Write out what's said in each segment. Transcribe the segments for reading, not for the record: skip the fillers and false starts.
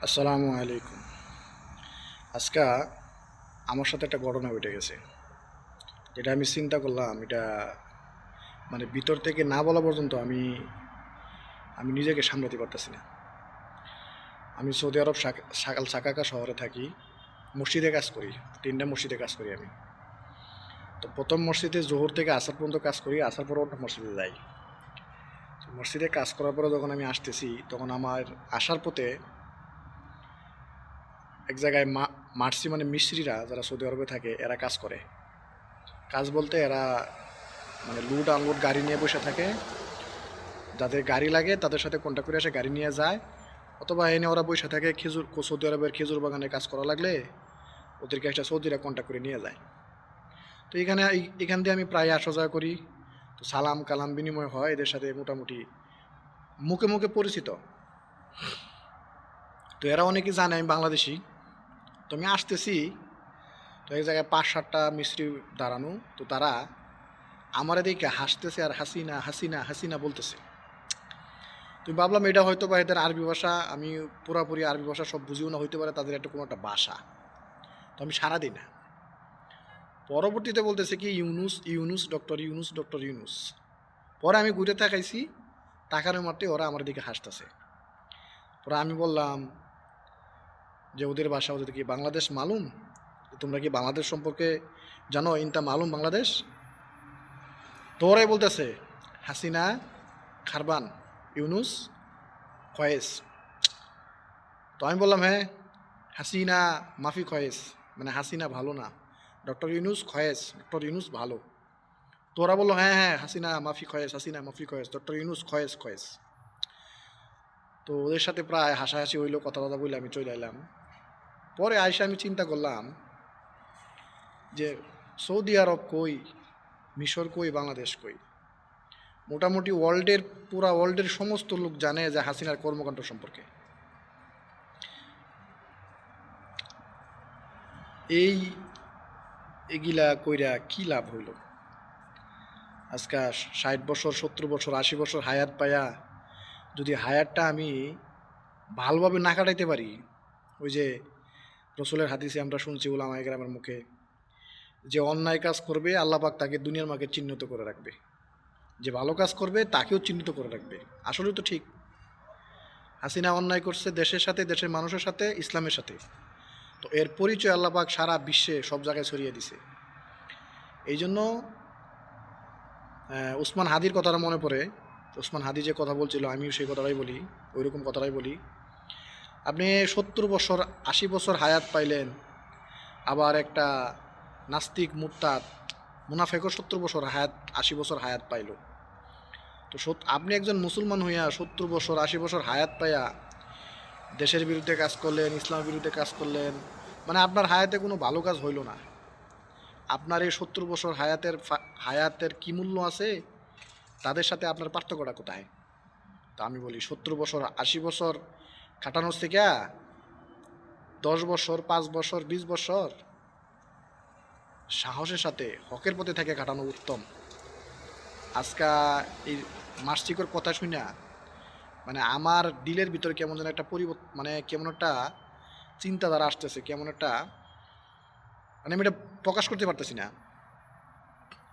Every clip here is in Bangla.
আসসালামু আলাইকুম। আজকে আমার সাথে একটা ঘটনা ঘটে গেছে, যেটা আমি চিন্তা করলাম। এটা মানে ভিতর থেকে না বলা পর্যন্ত আমি আমি নিজেকে সামলাতে পারতেছি না। আমি সৌদি আরব সাকাকা শহরে থাকি, মসজিদে কাজ করি। 3টা মসজিদে কাজ করি আমি। তো প্রথম মসজিদে জোহর থেকে আসর পর্যন্ত কাজ করি, আসার পর অন্য মসজিদে যাই। তো মসজিদে কাজ করার পরে যখন আমি আসতেছি, তখন আমার আসার পথে এক জায়গায় মার্সি মানে মিস্ত্রিরা যারা সৌদি আরবে থাকে এরা কাজ করে। কাজ বলতে এরা মানে লোড আনলোড গাড়ি নিয়ে বসে থাকে। যাদের গাড়ি লাগে তাদের সাথে কন্ট্যাক্ট করে এসে গাড়ি নিয়ে যায়, অথবা এনে ওরা বসে থাকে সৌদি আরবের খেজুর বাগানে কাজ করা লাগলে ওদেরকে একটা সৌদিরা কন্ট্যাক্ট করে নিয়ে যায়। তো এখান দিয়ে আমি প্রায় আসা যাওয়া করি। তো সালাম কালাম বিনিময় হয় এদের সাথে, মোটামুটি মুখে মুখে পরিচিত। তো এরা অনেকেই জানে আমি বাংলাদেশি। তো আমি আসতেছি, তো এক জায়গায় 5-7টা মিস্ত্রি দাঁড়ানো। তো তারা আমার এদিকে হাসতেছে আর হাসিনা হাসিনা হাসিনা বলতেছে। তুমি ভাবলাম এটা হয়তো বা এদের আরবি ভাষা, আমি পুরাপুরি আরবি ভাষা সব বুঝিও না, হইতে পারে তাদের একটা কোনো একটা ভাষা। তো আমি সারা দিই না। পরবর্তীতে বলতেছে কি ইউনুস ইউনুস ডক্টর ইউনুস ডক্টর ইউনুস। পরে আমি ঘুরে তাকাইছি, তাকানোর মাত্রে ওরা আমার দিকে হাসতেছে। পরে আমি বললাম যে ওদের ভাষা, ওদের কি বাংলাদেশ মালুম, তোমরা কি বাংলাদেশ সম্পর্কে জানো, ইনতা মালুম বাংলাদেশ। তো ওরাই বলতেছে হাসিনা খারবান ইউনুস খয়েস। তো আমি বললাম হ্যাঁ, হাসিনা মাফি খয়েস, মানে হাসিনা ভালো না, ডক্টর ইউনুস খয়েস, ডক্টর ইউনুস ভালো। তো ওরা বললো হ্যাঁ হ্যাঁ হাসিনা মাফি খয়েস, হাসিনা মাফি খয়েস, ডক্টর ইউনুস খয়েস খয়েস। তো ওদের সাথে প্রায় হাসাহাসি হইলো, কথা কথা বলে আমি চলে এলাম। পরে আইসা আমি চিন্তা করলাম যে সৌদি আরব কই, মিশর কই, বাংলাদেশ কই। মোটামুটি পুরা ওয়ার্ল্ডের সমস্ত লোক জানে যে হাসিনার কর্মকাণ্ড সম্পর্কে। এই এগুলা কইরা কি লাভ হইল? আজকে 60 বছর 70 বছর 80 বছর হায়াত পায়া যদি হায়াতটা আমি ভালোভাবে না কাটাইতে পারি, ওই যে রসুলের হাদিসে আমরা শুনছি উলামায়ে কেরামের মুখে, যে অন্যায় কাজ করবে আল্লাহ পাক তাকে দুনিয়ার মাকে চিহ্নিত করে রাখবে, যে ভালো কাজ করবে তাকেও চিহ্নিত করে রাখবে। আসলে তো ঠিক। হাসিনা অন্যায় করছে দেশের সাথে, দেশের মানুষের সাথে, ইসলামের সাথে। তো এর পরিচয় আল্লাহ পাক সারা বিশ্বে সব জায়গায় ছড়িয়ে দিছে। এই জন্য উসমান হাদির কথাটা মনে পড়ে। উসমান হাদি যে কথা বলছিল আমিও সেই কথাটাই বলি, ওই রকম কথাটাই বলি। আপনি 70 বছর 80 বছর হায়াত পাইলেন, আবার একটা নাস্তিক মুরতাদ মুনাফেকও 70 বছর হায়াত 80 বছর হায়াত পাইল। তো আপনি একজন মুসলমান হইয়া 70 বছর 80 বছর হায়াত পাইয়া দেশের বিরুদ্ধে কাজ করলেন, ইসলামের বিরুদ্ধে কাজ করলেন, মানে আপনার হায়াতে কোনো ভালো কাজ হইল না। আপনার এই 70 বছর হায়াতের কি মূল্য আছে, তাদের সাথে আপনার পার্থক্যটা কোথায়? তা আমি বলি 70 বছর 80 বছর কাটানোর থেকে 10 বছর 5 বছর 20 বছর সাহসের সাথে হকের পথে থেকে কাটানো উত্তম। আজকা এই মাসিকর কথা শুনা মানে আমার দিলের ভিতরে কেমন যেন একটা পরিবর্তন, মানে কেমন একটা চিন্তাধারা আসতেছে, কেমন একটা, মানে আমি এটা প্রকাশ করতে পারতেছি না।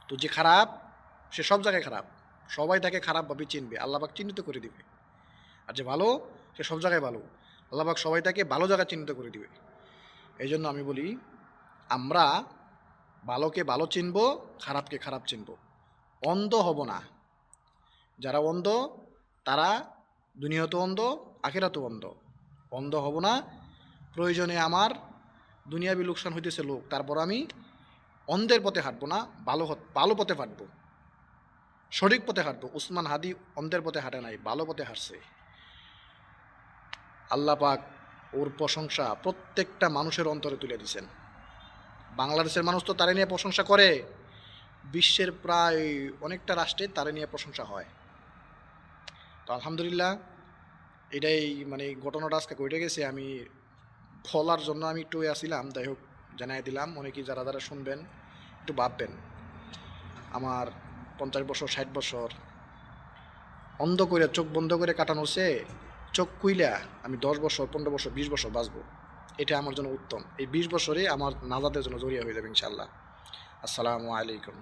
তো যে খারাপ সে সব জায়গায় খারাপ, সবাই তাকে খারাপভাবে চিনবে, আল্লাহবাক চিহ্নিত করে দিবে। আর যে ভালো সে সব জায়গায় ভালো, আল্লাহবাক সবাই তাকে ভালো জায়গায় চিহ্নিত করে দিবে। এই জন্য আমি বলি আমরা ভালোকে ভালো চিনব, খারাপকে খারাপ চিনব, অন্ধ হব না। যারা অন্ধ তারা দুনিয়াতেও অন্ধ, আখিরাতেও অন্ধ। অন্ধ হব না। প্রয়োজনে আমার দুনিয়াবি লোকসান হইতেছে লোক, তারপর আমি অন্ধের পথে হাঁটবো না, ভালো পথে হাঁটবো, সঠিক পথে হাঁটবো। উসমান হাদি অন্ধের পথে হাঁটে নাই, ভালো পথে হাঁটছে। আল্লাহ পাক ওর প্রশংসা প্রত্যেকটা মানুষের অন্তরে তুলে দিয়েছেন। বাংলাদেশের মানুষ তো তারে নিয়ে প্রশংসা করে, বিশ্বের প্রায় অনেকটা রাষ্ট্রে তারে নিয়ে প্রশংসা হয়। তো আলহামদুলিল্লাহ, এটাই মানে ঘটনাটা আজকে ঘটে গেছে। আমি বলার জন্য আমি একটু আসছিলাম, যাই হোক জানাই দিলাম। অনেকেই যারা যারা শুনবেন একটু ভাববেন, আমার 50 বছর 60 বছর অন্ধ করে চোখ বন্ধ করে কাটানো সে চোখ কুইলা আমি 10 বছর 15 বছর 20 বছর বাঁচবো, এটা আমার জন্য উত্তম। এই 20 বছরে আমার নাজাতের জন্য জড়িয়ে হয়ে যাবে ইনশাআল্লাহ। আসসালামু আলাইকুম।